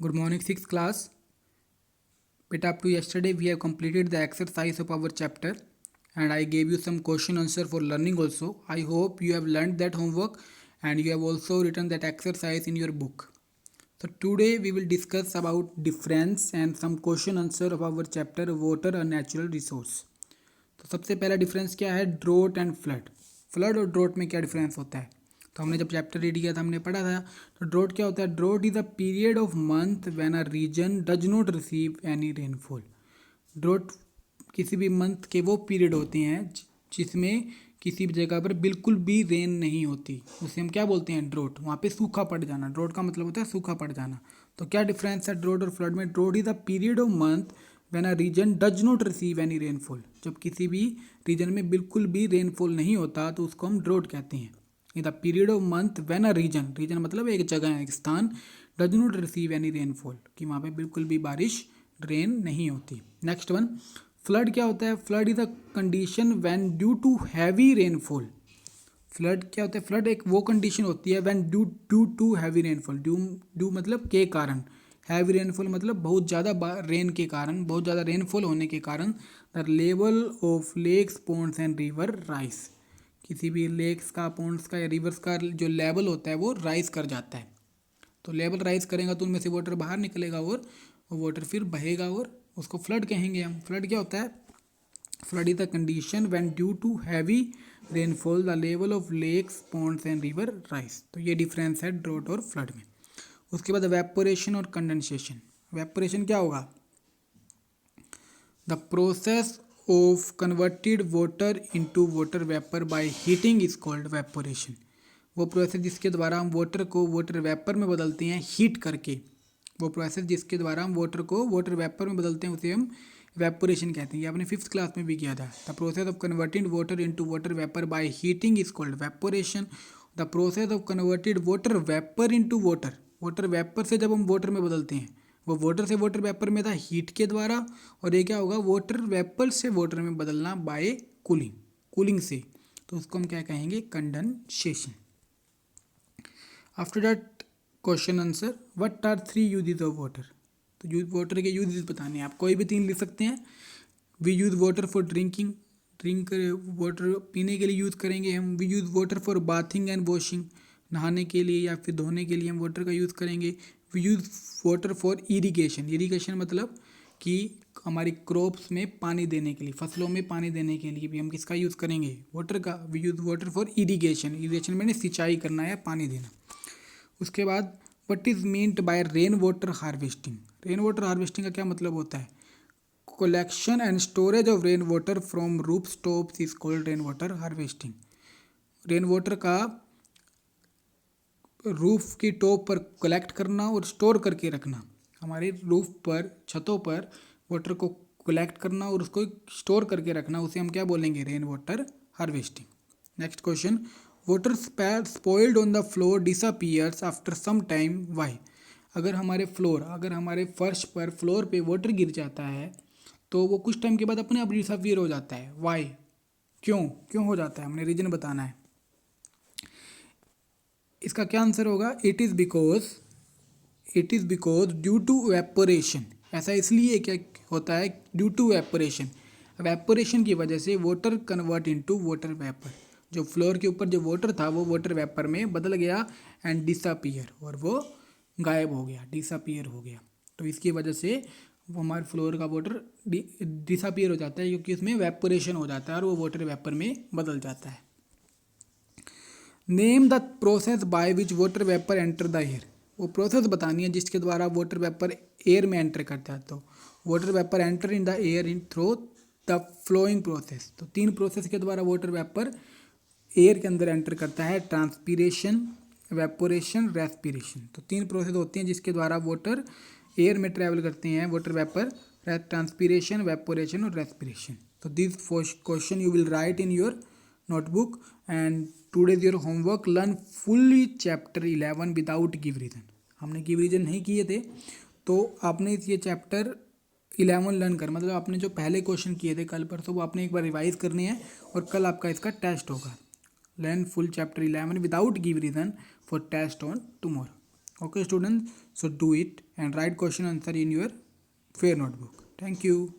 Good morning, sixth class. But up to yesterday, we have completed the exercise of our chapter, and I gave you some question answer for learning also. I hope you have learned that homework and you have also written that exercise in your book. So today we will discuss about difference and some question answer of our chapter water and natural resource. तो सबसे पहला difference क्या है, draught and flood. Flood और draught में क्या difference होता है. तो हमने जब चैप्टर रीड किया था हमने पढ़ा था. तो ड्रोट क्या होता है. Drought is a period of month when a region does not receive any rainfall. Drought किसी भी मंथ के वो पीरियड होते हैं जिसमें किसी भी जगह पर बिल्कुल भी रेन नहीं होती. उसे हम क्या बोलते हैं, ड्रोट. वहाँ पे सूखा पड़ जाना. ड्रोट का मतलब होता है सूखा पड़ जाना. तो क्या डिफरेंस है ड्रोट और फ्लड में. Drought is a period of month when a region does not receive any rainfall. जब किसी भी रीजन में बिल्कुल भी रेनफॉल नहीं होता तो उसको हम ड्रोट कहते हैं. In the period of month when a region, region मतलब एक जगह एक स्थान, does not receive any rainfall कि वहाँ पे बिल्कुल भी बारिश रेन नहीं होती. नेक्स्ट वन, फ्लड क्या होता है. Flood is a condition when due to heavy rainfall. Flood क्या होता है. फ्लड एक वो कंडीशन होती है when due to heavy rainfall. Due मतलब के कारण, हैवी रेनफॉल मतलब बहुत ज़्यादा रेन के कारण, बहुत ज़्यादा रेनफॉल होने के कारण the level of lakes ponds and river rise. किसी भी लेक्स का, पॉन्ड्स का या रिवर्स का जो लेवल होता है वो राइज कर जाता है. तो लेवल राइज करेगा तो उनमें से वाटर बाहर निकलेगा और वो वाटर फिर बहेगा और उसको फ्लड कहेंगे हम. फ्लड क्या होता है. Flood is the condition when due to heavy rainfall the level of lakes ponds and river rise. तो ये डिफरेंस है ड्रोट और फ्लड में. उसके बाद वेपोरेशन और कंडेंसेशन. वेपोरेशन क्या होगा. The process of converted water into water vapour by heating is called evaporation. वो प्रोसेस जिसके द्वारा हम वाटर को वाटर वेपर में बदलते हैं हीट करके, वो प्रोसेस जिसके द्वारा हम वाटर को वाटर वेपर में बदलते हैं उसे हम वेपोरेशन कहते हैं. ये आपने फिफ्थ क्लास में भी किया था. The process of converting water into water vapour by heating is called evaporation. The process of converted water vapour into water, water vapour से जब हम वाटर में बदलते हैं, वो वाटर से वाटर वेपर में था हीट के द्वारा, और ये क्या होगा वाटर वेपर से वाटर में बदलना बाय कूलिंग, कूलिंग से. तो उसको हम क्या कहेंगे, condensation. After that question answer, what are three uses of water. तो वाटर के यूजेस बताने हैं. आप कोई भी तीन लिख सकते हैं. We use water for drinking, drink water पीने के लिए यूज़ करेंगे हम. We use water for bathing and washing, नहाने के लिए या फिर धोने के लिए हम वाटर का यूज़ करेंगे. We use water for irrigation, irrigation मतलब कि हमारी क्रॉप्स में पानी देने के लिए, फसलों में पानी देने के लिए भी हम किसका यूज़ करेंगे, वाटर का. We use water for irrigation, irrigation मैंने सिंचाई करना या पानी देना. उसके बाद what is meant by rain water harvesting. Rain water harvesting का क्या मतलब होता है. collection and storage of rainwater from rooftops is called rainwater harvesting. Rainwater का रूफ की टॉप पर कलेक्ट करना और स्टोर करके रखना. हमारे रूफ पर, छतों पर वाटर को कलेक्ट करना और उसको स्टोर करके रखना, उसे हम क्या बोलेंगे, rain water harvesting. Next question, water spoiled on the floor disappears after some time, why. अगर हमारे फ्लोर, अगर हमारे फर्श पर, फ्लोर पे वाटर गिर जाता है तो वो कुछ टाइम के बाद अपने आप डिसअपीयर हो जाता है. वाई, क्यों, क्यों हो जाता है, हमने रीजन बताना है. इसका क्या आंसर होगा. It is because due to evaporation. ऐसा इसलिए क्या होता है, ड्यू टू वेपोरेशन. वेपोरेशन की वजह से water convert into water vapour. जो फ्लोर के ऊपर जो वाटर था वो वाटर वेपर में बदल गया एंड डिसअपीयर, और वो गायब हो गया, डिसअपीयर हो गया. तो इसकी वजह से वो हमारे फ्लोर का वाटर डिसअपीयर हो जाता है क्योंकि उसमें वेपोरेशन हो जाता है और वो वाटर वेपर में बदल जाता है. Name the process by which water vapour enter the air. वो प्रोसेस बतानी है जिसके द्वारा वाटर वेपर एयर में एंटर करता है. तो water vapour enter in the air in through the flowing process. तो तीन प्रोसेस के द्वारा वाटर वेपर एयर के अंदर एंटर करता है. Transpiration, evaporation, respiration. तो तीन प्रोसेस होती हैं जिसके द्वारा वाटर एयर में ट्रैवल करते हैं वाटर वेपर. ट्रांसपीरेशन, वेपोरेशन और रेस्पिरेशन. तो this question you will write in your notebook, and today's your homework, learn fully chapter 11 without give reason. हमने गिव रीजन नहीं किए थे, तो आपने ये चैप्टर 11 लर्न कर, मतलब आपने जो पहले क्वेश्चन किए थे कल परसों वो आपने एक बार रिवाइज करने हैं और कल आपका इसका टेस्ट होगा. Learn full chapter 11 without give reason for test on tomorrow. Okay students, so do it and write question answer in your fair notebook. Thank you.